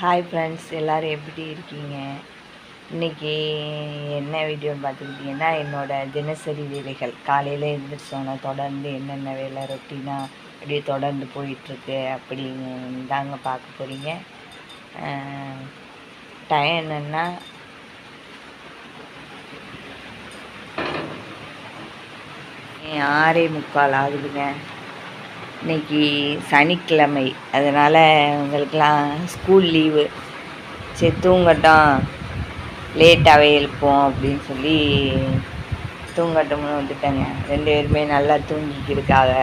Hi friends, எல்லோரும் எப்படி இருக்கீங்க? இன்றைக்கி என்ன வீடியோன்னு பார்த்துக்கிட்டிங்கன்னா, என்னோடய தினசரி வேலைகள் காலையில் எழுந்திரிச்சோன்னே தொடர்ந்து என்னென்ன வேலை ரொட்டீனாக அப்படியே தொடர்ந்து போயிட்டுருக்கு அப்படின்னு தாங்க பார்க்க போகிறீங்க. டைம் என்னென்னா 6:45 ஆகுதுங்க. இன்றைக்கி சனிக்கிழமை, அதனால் உங்களுக்கெல்லாம் ஸ்கூல் லீவு. சரி தூங்கட்டும், லேட்டாகவே எழுப்போம் அப்படின்னு சொல்லி தூங்கட்டும்னு வந்துட்டேங்க. 2 பேருமே நல்லா தூங்கிக்கிருக்காங்க.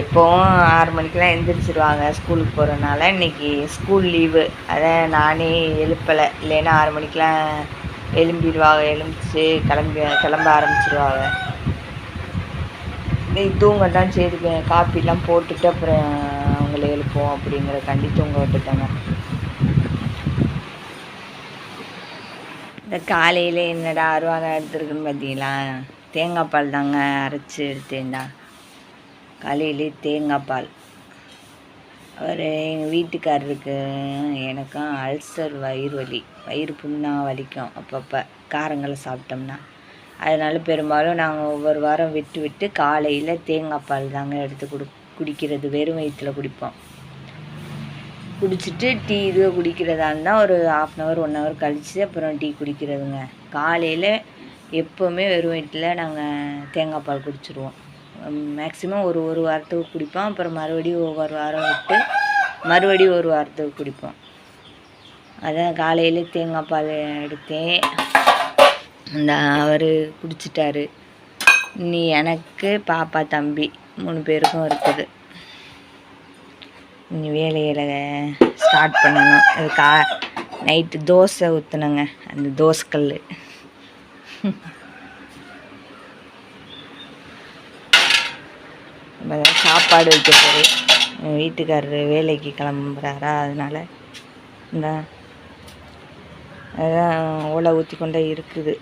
எப்போவும் 6 மணிக்கெலாம் எழுந்திரிச்சிருவாங்க ஸ்கூலுக்கு போகிறனால. இன்றைக்கி ஸ்கூல் லீவு, அதான் நானே எழுப்பலை. இல்லைன்னா 6 மணிக்கெலாம் எழும்பிடுவாங்க. எழுந்திரிச்சு கிளம்ப ஆரம்பிச்சிருவாங்க. இன்னைக்கு தூங்கட்டான், சரி காப்பிலாம் போட்டுட்டு அப்புறம் அவங்கள எழுப்போம் அப்படிங்கிறக்காண்டி தூங்க விட்டுட்டாங்க. இந்த காலையில் என்னடா அருவாங்க எடுத்துருக்குன்னு பார்த்தீங்களா? தேங்காய் பால் தாங்க அரைச்சி எடுத்தேன்டா. காலையிலே தேங்காய் பால். அவர் எங்கள் வீட்டுக்காரருக்கு எனக்கும் அல்சர், வயிறு புண்ணாக வலிக்கும் அப்பப்போ காரங்களை சாப்பிட்டோம்னா. அதனால் பெரும்பாலும் நாங்கள் ஒவ்வொரு வாரம் விட்டு காலையில் தேங்காய் பால் தாங்க எடுத்து குடிக்கிறது. வெறும் வயிற்றில் குடிப்போம். குடிச்சிட்டு டீ இதுவே குடிக்கிறதா இருந்தால் ஒரு 1/2 1 ஹவர் கழித்து அப்புறம் டீ குடிக்கிறதுங்க. காலையில் எப்போவுமே வெறும் வயிற்றில் நாங்கள் தேங்காய் பால் குடிச்சிடுவோம். மேக்ஸிமம் ஒரு வாரத்துக்கு குடிப்போம். அப்புறம் மறுபடியும் ஒவ்வொரு வாரம் விட்டு மறுபடியும் ஒரு வாரத்துக்கு குடிப்போம். அதான் காலையில் தேங்காய் பால் எடுத்தேன். இந்த அவர் குடிச்சிட்டாரு. நீ எனக்கு பாப்பா தம்பி 3 பேருக்கும் இருக்குது. இனி வேலையில் ஸ்டார்ட் பண்ணணும். அது நைட்டு தோசை ஊற்றுனங்க, அந்த தோசைக்கல். சாப்பாடு வைக்க போகிறேன். என் வீட்டுக்காரரு வேலைக்கு கிளம்புறாரா, அதனால் இந்த அதான் ஓலை ஊற்றி கொண்டே இருக்குது.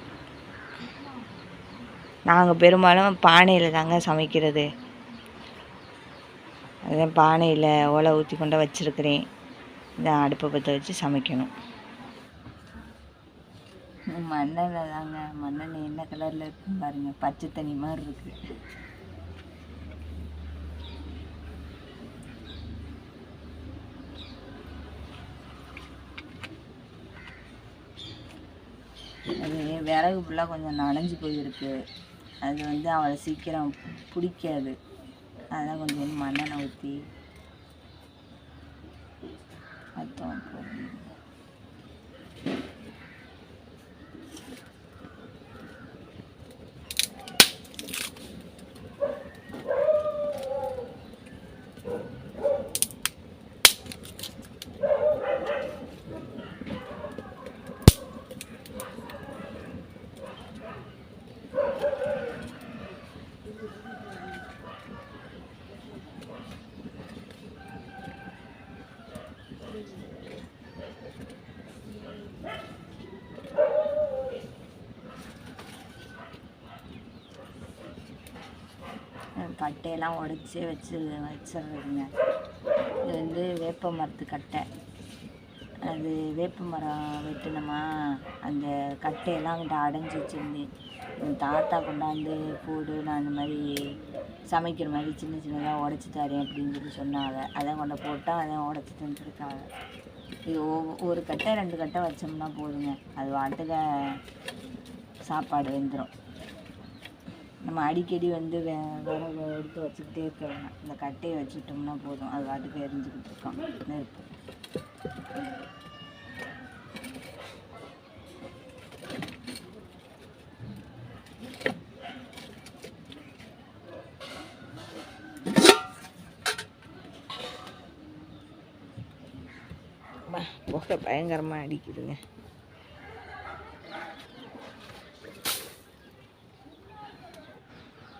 நாங்கள் பெரும்பாலும் பானையில் தாங்க சமைக்கிறது. அதான் பானையில் ஓலை ஊற்றி கொண்டு வச்சுருக்கிறேன். இதான் அடுப்பை பற்ற வச்சு சமைக்கணும். மண்ணெண்ணெய் தாங்க. மண்ணெண்ணெய் என்ன கலரில் இருக்குன்னு பாருங்கள், பச்சை தண்ணி மாதிரி இருக்குது. அது விறகு ஃபுல்லாக கொஞ்சம் நனைஞ்சு போயிருக்கு. அது அவளை சீக்கிரம் பிடிக்காது. அதான் கொஞ்சம் மண்ணெண்ணெய் ஊற்றி அத்தம் கட்டையெல்லாம் உடச்சி வச்சிடுறதுங்க. இது வேப்ப மரத்து கட்டை. அது வேப்ப மரம் வெட்டினோமா, அந்த கட்டையெல்லாம் அங்கிட்ட அடைஞ்சி வச்சுருந்தேன். என் தாத்தா கொண்டாந்து போடு, நான் அந்த மாதிரி சமைக்கிற மாதிரி சின்னதாக உடச்சி தரேன் அப்படின்னு சொல்லி சொன்னாங்க. அதான் கொண்டு போட்டால் அதான் உடச்சி தந்துருக்காங்க. இது ஒரு கட்டை 2 கட்டை வச்சோம்னா போதுங்க, அது வாட்டுக்கு சாப்பாடு வெந்துடும். நம்ம அடிக்கடி விறகு எடுத்து வச்சுக்கிட்டே இருக்க வேணாம். இந்த கட்டையை வச்சுட்டோம்னா போதும், அது வாட்டுக்கு எரிஞ்சுக்கிட்டு இருக்கோம் நெருப்பு. புகை பயங்கரமாக அடிக்குதுங்க.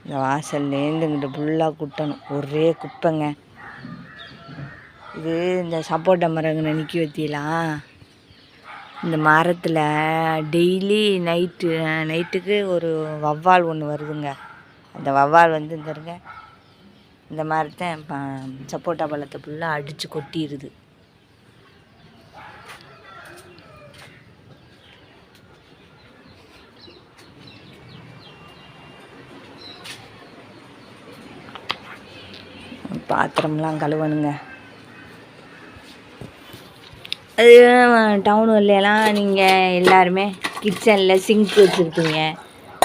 இந்த வாசல்லேருந்து இங்கிட்ட ஃபுல்லாக குட்டணும். ஒரே குப்பைங்க. இது இந்த சப்போட்டா மரங்களை நிற்க வத்திலாம். இந்த மரத்தில் டெய்லி நைட்டுக்கு ஒரு வவ்வால் ஒன்று வருதுங்க. அந்த வவ்வால் இந்த இருங்க, இந்த மாதிரி தான் சப்போட்டா பழத்தை ஃபுல்லாக அடித்து கொட்டிடுது. பாத்திரம்லாம் கழுவணுங்க. அது டவுன்லாம் நீங்கள் எல்லாருமே கிச்சனில் சிங்க் வச்சுருப்பீங்க,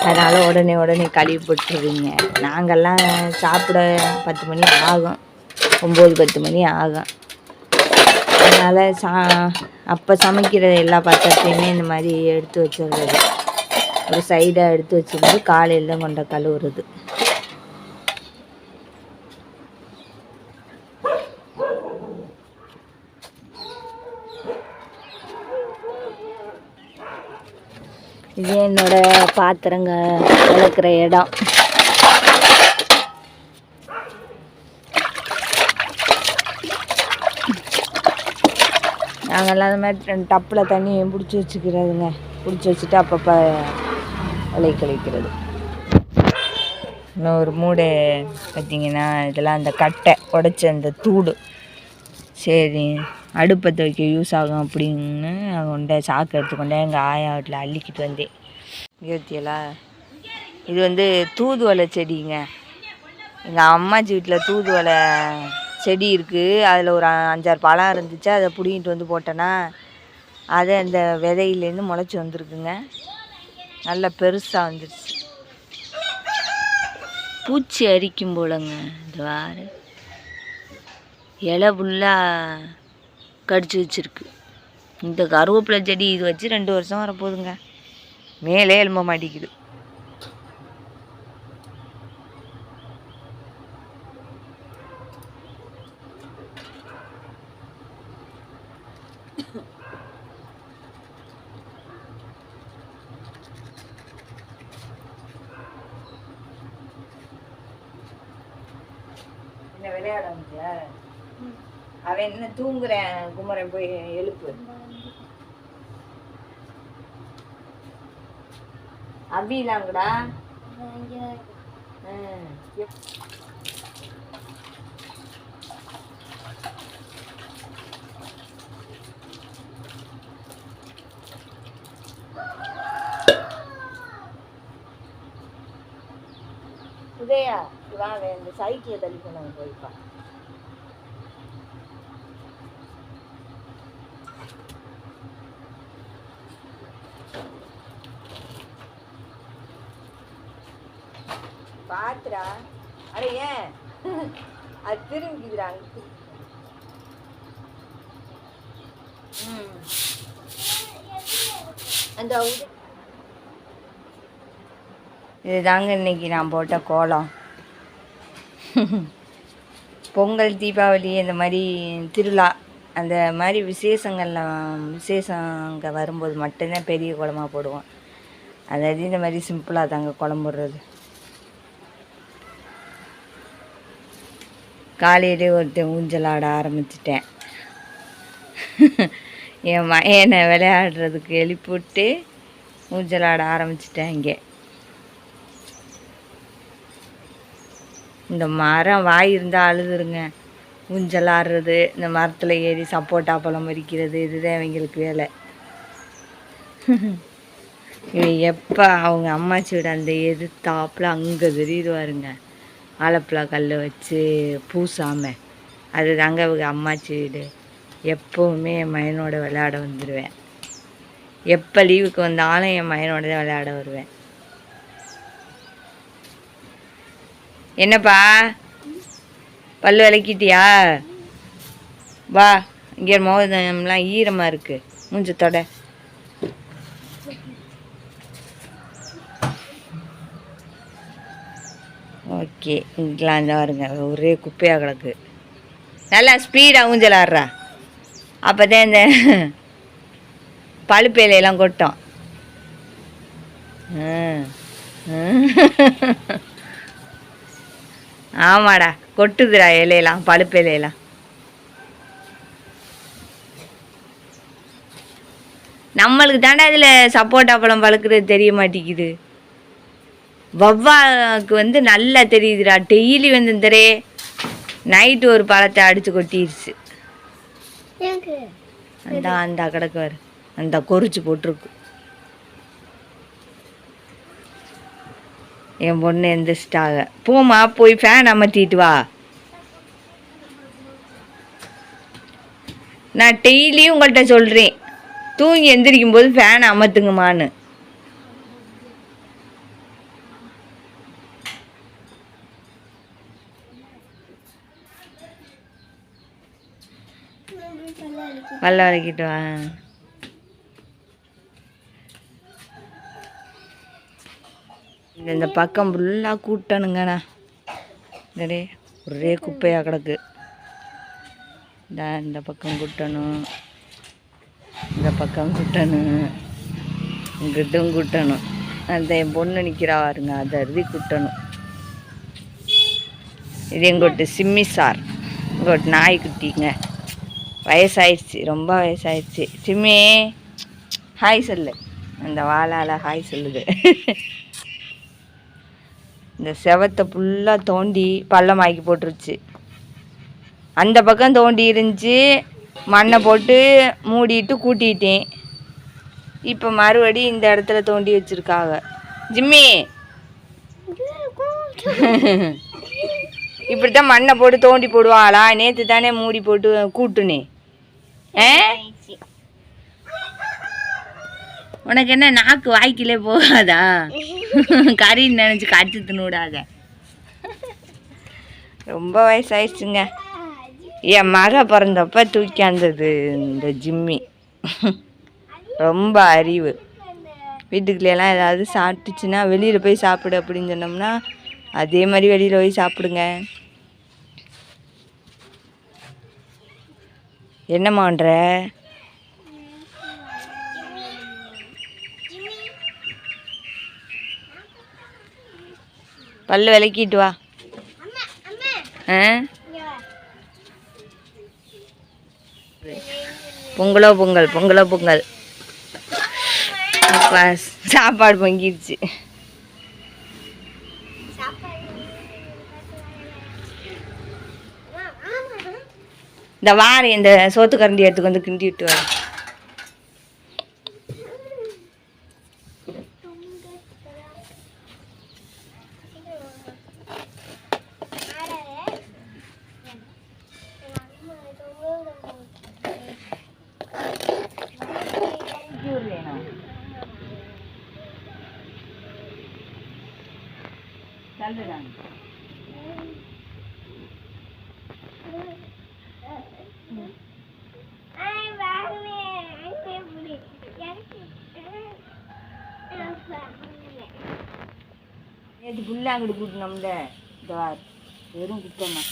அதனால் உடனே கழுவி போட்டுருவீங்க. நாங்கள்லாம் சாப்பிட 10 மணி ஆகும், 9-10 மணி ஆகும். அதனால் அப்போ சமைக்கிற எல்லா பாத்திரத்தையுமே இந்த மாதிரி எடுத்து வச்சுருறது, ஒரு சைடாக எடுத்து வச்சுருந்து காலையில் தான் கொண்ட கழுவுறது. இது என்னோட பாத்திரங்க வளர்க்குற இடம். நாங்கள்லாம் அந்த மாதிரி டப்பில் தண்ணி பிடிச்சி வச்சுக்கிறதுங்க. பிடிச்சி வச்சுட்டு அப்பப்போ கழிக்கிறது. இன்னும் ஒரு மூடை பார்த்திங்கன்னா இதெல்லாம் அந்த கட்டை உடச்ச அந்த தூடு, சரி அடுப்பத்தை வைக்க யூஸ் ஆகும் அப்படின்னு கொண்டே சாக்கு எடுத்துக்கொண்டே எங்கள் ஆயா வீட்டில் அள்ளிக்கிட்டு வந்தேன். யோத்தியெல்லாம் இது தூதுவளை செடிங்க. எங்கள் அம்மாச்சி வீட்டில் தூதுவளை செடி இருக்குது. அதில் ஒரு 5-6 பழம் இருந்துச்சு. அதை பிடிங்கிட்டு போட்டேன்னா அது அந்த விதையிலேருந்து முளைச்சி வந்திருக்குங்க. நல்லா பெருசாக வந்துடுச்சு. பூச்சி அரிக்கும் போலங்க. இந்த வாரம் இலை ஃபுல்லாக கடிச்சு வச்சுருக்கு. இந்த கருவேப்பிலை செடி இது வச்சு 2 வருஷம் வரப்போகுதுங்க. மேலே எழும்ப மாட்டேங்குது. என்ன விளையாட அவன் என்ன தூங்குறேன், குமரன் போய் எழுப்பு. அபிலாங்கடா உதயா வாங்க, இந்த சைக்கிளை தள்ளி போனாங்க போய்ப்பா. பாத்துரா அட ஏன் அது திரும்பிக்குதுடா. அந்த இதுதாங்க இன்னைக்கு நான் போட்ட கோலம். பொங்கல், தீபாவளி, இந்த மாதிரி திருவிழா, அந்த மாதிரி விசேஷம் அங்கே வரும்போது மட்டும்தான் பெரிய குழம்பா போடுவோம். அதாவது இந்த மாதிரி சிம்பிளாக தாங்க குழம்பு போடுறது. காலையிலே ஒருத்தன் ஊஞ்சல் ஆட ஆரம்பிச்சிட்டேன். என் மயனை விளையாடுறதுக்கு எழுப்பிவிட்டு ஊஞ்சல் ஆட ஆரம்பிச்சிட்டேன். இங்கே இந்த மரம் வாய் இருந்தால் அழுதுருங்க. ஊஞ்சல் ஆடுறது, இந்த மரத்தில் ஏறி சப்போட்டா பழம் பறிக்கிறது, இதுதான் இவங்களுக்கு வேலை. எப்போ அவங்க அம்மாச்சி விட அந்த எதிர்த்தாப்பில் அங்கே தெரியுதுவாருங்க, ஆலப்பழ கல் வச்சு பூசாமல், அது தாங்க அவங்க அம்மாச்சி வீடு. எப்போவுமே என் மயனோட விளையாட வந்துடுவேன். எப்போ லீவுக்கு வந்தாலும் என் மயனோட தான் விளையாட வருவேன். என்னப்பா பல் விளக்கிட்டியா? வா, இங்கே மோதம்லாம் ஈரமாக இருக்குது, மூஞ்சத்தோட. ஓகே, இங்கெலாம் இந்த வருங்க ஒரே குப்பையாக கிடக்கு. நல்லா ஸ்பீடாக ஊஞ்சல் ஆடுறா, அப்போ தான் இந்த பழுப்பேலையெல்லாம் கொட்டும். ஆமாடா, கொட்டுதுடா இலையெல்லாம், பழுப்பேலையெல்லாம். நம்மளுக்கு தாண்டா இதில் சப்போட்டா பழம் பழுக்கிறது தெரிய மாட்டேங்குது. வவ்வாக்கு நல்லா தெரியுதுடா. டெய்லி இந்தரே நைட்டு ஒரு பழத்தை அடித்து கொட்டிடுச்சு. அந்த கிடக்கு வரு, அந்த கொறிச்சு போட்டிருக்கு. என் பொண்ணு எந்திரிச்சிட்டாங்க. போமா, போய் ஃபேன் அமர்த்திட்டு வா. நான் டெய்லியும் உங்கள்கிட்ட சொல்கிறேன், தூங்கி எந்திரிக்கும் போது ஃபேன் அமர்த்துங்கம்மான்னு. பல்ல வலிக்கிட்டு வா. இந்த பக்கம் ஃபுல்லாக கூட்டணுங்கண்ணா. ஒரே குப்பையாக கிடக்கு. இந்த பக்கம் கூட்டணும், இந்த பக்கம் கூட்டணும், இங்கிட்டும் கூட்டணும். அந்த என் பொண்ணு நிற்கிறா பாருங்க, அதை அறுதி கூட்டணும். இது எங்கோட்டு சிம்மி சார், இங்கோட்டு நாய்க்குட்டிங்க. வயசாயிடுச்சு, ரொம்ப வயசாயிடுச்சு. சிம்மி ஹாய் சொல்லு. அந்த வாழால் ஹாய் சொல்லுது. இந்த செவத்தை ஃபுல்லாக தோண்டி பள்ளமாக்கி போட்டுருச்சு. அந்த பக்கம் தோண்டி இருந்துச்சு, மண்ணை போட்டு மூடிட்டு கூட்டிட்டேன். இப்போ மறுபடி இந்த இடத்துல தோண்டி வச்சுருக்காங்க. ஜிம்மி இப்படித்தான் மண்ணை போட்டு தோண்டி போடுவாங்களா? நேற்று தானே மூடி போட்டு கூட்டுனே. உனக்கு என்ன நாக்கு வாய்க்கிலே போகாதா? கறின்னு நினச்சி கடிச்சு தின்னுடாத. ரொம்ப வயசாயிடுச்சுங்க. என் மக பிறந்தப்ப தூக்கியாந்தது இந்த ஜிம்மி. ரொம்ப அறிவு. வீட்டுக்குள்ளெல்லாம் ஏதாவது சாப்பிட்டுச்சுன்னா வெளியில் போய் சாப்பிடு அப்படின்னு சொன்னோம்னா அதே மாதிரி வெளியில் போய் சாப்பிடுங்க. என்னம்மா பண்ணுற? பல்லு விளக்கிட்டு வா. பொங்கலோ பொங்கல், பொங்கலோ பொங்கல். சாப்பாடு பொங்கிடுச்சு. இந்த வாரி இந்த சோத்து கரண்டி எடுத்துக்கு வந்து கிண்டி விட்டு வர. நேற்று ஃபுல்லாக அங்கிட்டு கூட்டினோம்ல, இந்த வெறும் குப்பமா.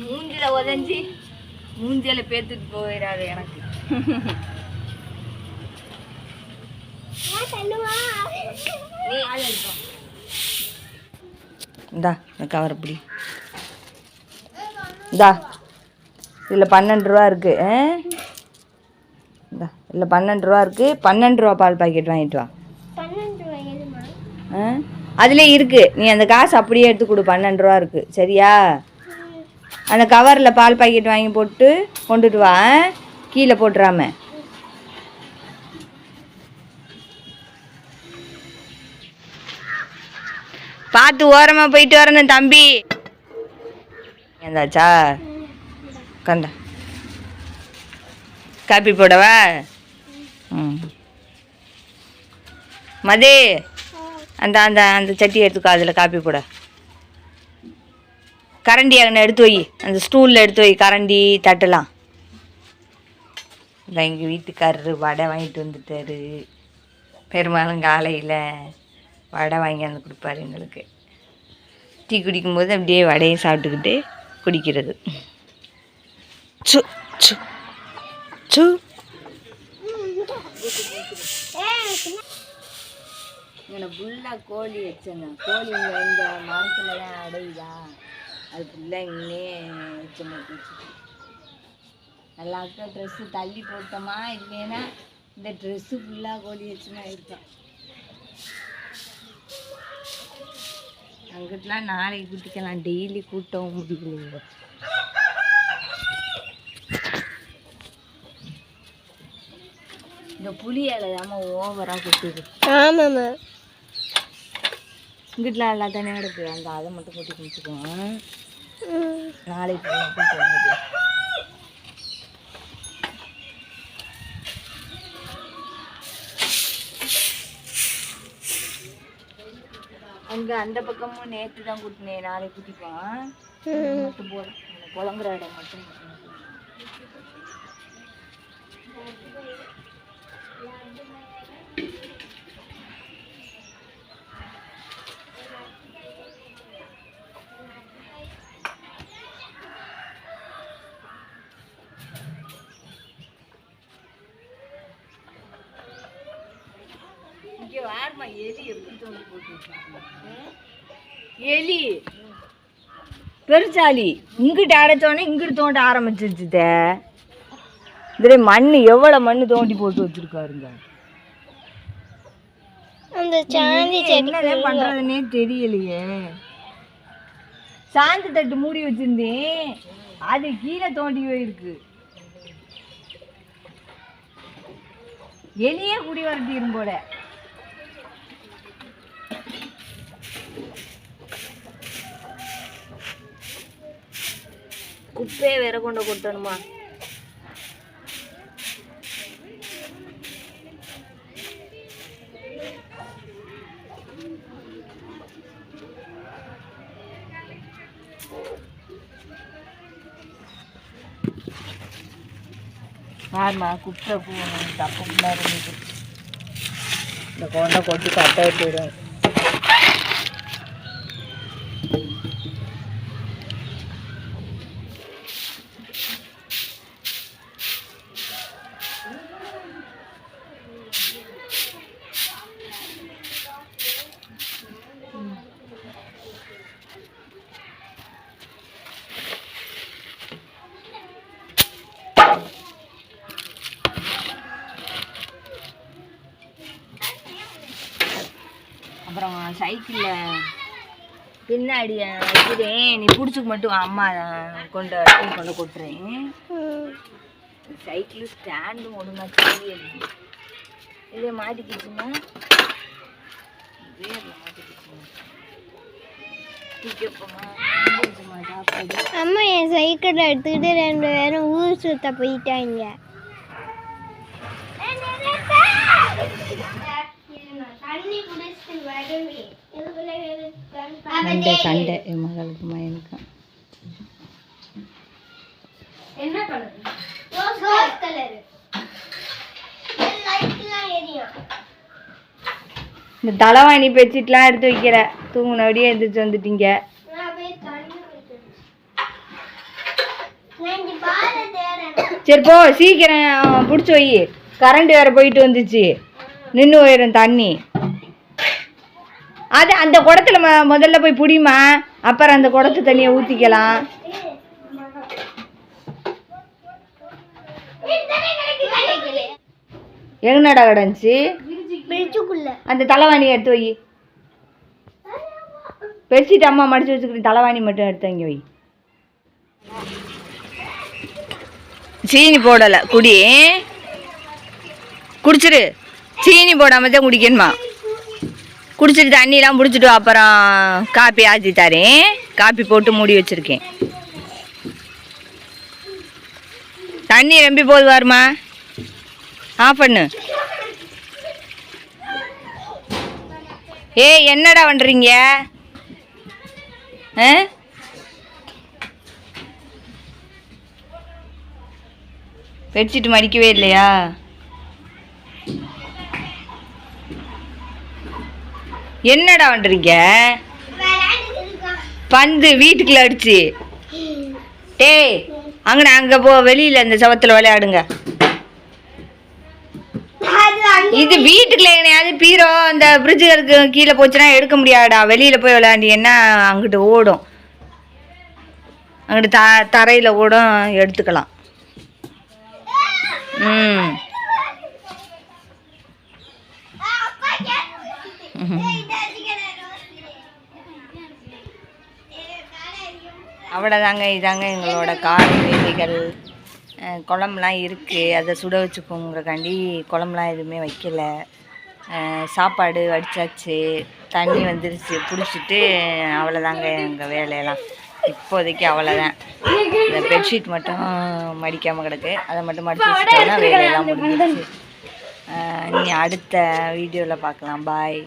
மூஞ்சில உதஞ்சி மூஞ்சில பேத்துட்டு போயிடாது எனக்கு. இந்தா இந்த கவர் அப்படி இந்தா. இதில் 12 ரூபா இருக்கு. இந்தா இதில் 12 ரூபா இருக்கு. 12 ரூபா பால் பாக்கெட் வாங்கிட்டு வா. அதுலேயே இருக்கு. நீ அந்த காசு அப்படியே எடுத்து கொடு. 12 ரூபா இருக்கு, சரியா? அந்த கவரில் பால் பாக்கெட் வாங்கி போட்டு கொண்டுட்டு வா, கீழே போட்டுறாம. பார்த்து ஓரமாக போயிட்டு வரணும் தம்பி. ஏந்தாச்சா? கண்ட காப்பி போடவா? மதே அந்த அந்த அந்த சட்டி எடுத்துக்கோ, அதில் காப்பி போட. கரண்டி அங்கே எடுத்து வை, அந்த ஸ்டூலில் எடுத்து வை, கரண்டி தட்டலாம். இல்லை எங்கள் வீட்டுக்காரரு வடை வாங்கிட்டு வந்துட்டாரு. பெரும்பாலும் காலையில் வடை வாங்கி வந்து கொடுப்பாரு எங்களுக்கு. டீ குடிக்கும்போது அப்படியே வடையை சாப்பிட்டுக்கிட்டு குடிக்கிறது. சு சு சு. இங்கே ஃபுல்லாக கோழி வச்சேங்க. கோழி இந்த மரத்தில் தான் அடையுதா, அது ஃபுல்லாக இன்னே வச்ச மாட்டி வச்சு. எல்லாருக்கும் ட்ரெஸ்ஸு தள்ளி போட்டோமா, இல்லைன்னா இந்த ட்ரெஸ்ஸு ஃபுல்லாக கோழி வச்சுன்னா இருக்கேன். அங்கிட்டலாம் நாளைக்கு குட்டிக்கலாம், டெய்லி கூட்டவும் முடியல. இந்த புளி இலை ஓவராக குட்டிது. ஆமாம்மா, இங்கிட்டலாம் எல்லா தானே எடுக்கு, அந்த அதை மட்டும் கொட்டி குடிச்சுக்குவோம். நாளைக்கு கூட்டு அங்கே அந்த பக்கமும் நேற்று தான் கூட்டினேன், நாளைக்கு கூட்டிக்குவான். மட்டும் போதும், குழம்புற இடம் மட்டும். எலி பெருச்சாலி இங்கிட்ட அடைச்சோடனே இங்கிட்டு தோண்ட ஆரம்பிச்சிருச்சுத. இதுல மண் எவ்வளவு மண்ணு தோண்டி போட்டு வச்சிருக்காருங்க. என்ன பண்றதுன்னே தெரியலையே. சாந்து தட்டு மூடி வச்சிருந்தேன், அது கீழே தோண்டி போயிருக்கு. எலியே குடி வரட்டிரும் போல. குப்பையை வேற கொண்டு கொட்டணுமா? ஆமா, குப்பை போகணும், தப்பு இருந்துச்சு. இந்த கொண்டை கொட்டி கட்ட விட்டுடும். அப்புறம் சைக்கிளில் பின்னாடி வைக்கிறேன், நீ பிடிச்சிக்க மட்டும் அம்மா கொண்டு கொட்டுறேன். சைக்கிள் ஸ்டாண்டும் ஒழுங்கா தெரியல. இதே மாட்டிக்கிச்சுன்னா வேரில் மாட்டிக்கிச்சுமா. அம்மா என் சைக்கிளை எடுத்துக்கிட்டு 2 பேரும் ஊர் சுத்த போயிட்டாங்க. சண்டை என் மகளுக்கு மயனுக்கு. என்ன கலர்? இந்த தலைவாணி பெட்ஷீட்லாம் எடுத்து வைக்கிற, தூங்குனபடியே எழுந்திரிச்சு வந்துட்டீங்க. சரி போ, சீக்கிரம் பிடிச்சி வை, கரண்ட் வேற போயிட்டு வந்துச்சு, நின்று போயிடும் தண்ணி. அது அந்த குடத்துல முதல்ல போய் பிடிமா, அப்புறம் அந்த குடத்து தண்ணியை ஊற்றிக்கலாம். எங்கடா கிடந்துச்சு? அந்த தலைவாணி எடுத்து வை. பெட்ஷீட் அம்மா மடிச்சு வச்சுக்கிட்டு தலைவாணி மட்டும் எடுத்து அங்கே வை. சீனி போடலை, குடி குடிச்சிரு. சீனி போடாமல் தான் குடிக்கணுமா? குடிச்சிட்டு தண்ணியெலாம் பிடிச்சிட்டு அப்புறம் காப்பி ஆற்றி தரேன். காப்பி போட்டு மூடி வச்சுருக்கேன். தண்ணி ரொம்ப போது வருமா? ஆஃப் பண்ணு. ஏய், என்னடா பண்ணுறீங்க? பெட்ஷீட் மடிக்கவே இல்லையா? என்னடா பண்ணுறீங்க? பந்து வீட்டுக்குள்ள அடிச்சு. டேய், அங்கடா அங்கே போ, வெளியில் இந்த சவத்தில் விளையாடுங்க. இது வீட்டுக்குள்ள எங்கனையாவது பீரோ அந்த ஃப்ரிட்ஜுக்கு கீழே போச்சுன்னா எடுக்க முடியாடா. வெளியில் போய் விளையாண்டிங்கன்னா அங்கிட்டு ஓடும், அங்கிட்டு தரையில் ஓடும், எடுத்துக்கலாம். அவ்வளோதாங்க. இதாங்க எங்களோட காலை வேலைகள். குழம்புலாம் இருக்குது, அதை சுட வச்சுக்கோங்கிறக்காண்டி குழம்புலாம் எதுவுமே வைக்கல. சாப்பாடு வடித்தாச்சு, தண்ணி வந்துருச்சு பிடிச்சிட்டு. அவ்வளோதாங்க எங்கள் வேலையெல்லாம் இப்போதைக்கு. அவ்வளோதான். இந்த பெட்ஷீட் மட்டும் மடிக்காமல் கிடக்கு, அதை மட்டும் மடித்து வச்சுட்டோம்னா வேலையெல்லாம் முடிஞ்சிருச்சு. இனி அடுத்த வீடியோவில் பார்க்கலாம். பாய்.